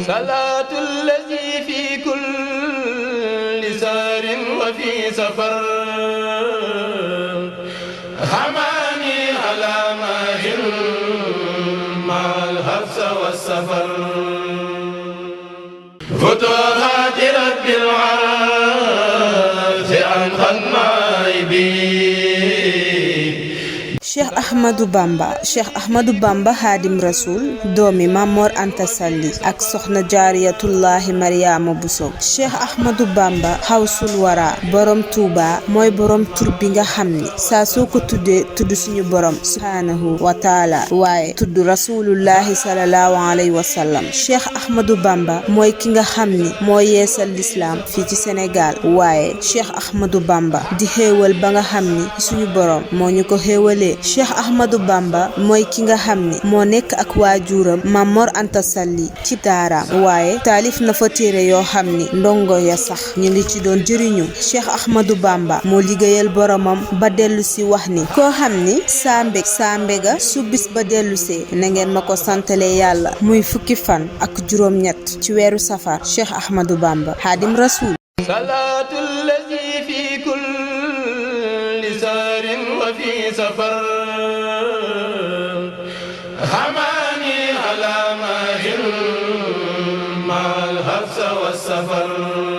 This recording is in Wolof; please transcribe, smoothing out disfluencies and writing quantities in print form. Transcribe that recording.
صلاة الذي في كل سار وفي سفر حماني على ماهر مع الحبس والسفر فتوحات رب العرش عن خدمائي Cheikh Ahmadou Bamba Xaadim Rasul doomi Mamor Anta Sali ak soxna Jaariyatullahi Mariama Bousso. Cheikh Ahmadou Bamba xawsul wara borom Touba mooy borom tur bi nga xam ni saa soo ko tuddee tudd suñu borom subhaanahu wa taala waaye tudd rasulullahi salallahu alayhi wa sallam. Cheikh Ahmadou Bamba mooy ki nga xam ni moo yeesal lislaam fii ci Sénégal waaye Cheikh Ahmadou Bamba di xéewal ba nga xam ni suñu borom moo ñu ko xéewalee. Cheikh Ahmadou Bamba mooy ki nga xam ni moo nekk ak waajuram Mamor Anta Sali ci daaraam waaye taalif na fa téere yoo xam ni ndongo ya sax ñu ngi ci doon jëriñu. Cheikh Ahmadou Bamba moo liggéeyal boromam ba dellu si wax ni koo xam ni saa mbéga su bis ba dellusee na ngeen ma ko santale yàlla muy fukki fan ak juróom-ñett ci weeru safar. Cheikh Ahmadou Bamba Xaadim Rasul. وفي سفر حماني على ماهر مع الحبس والسفر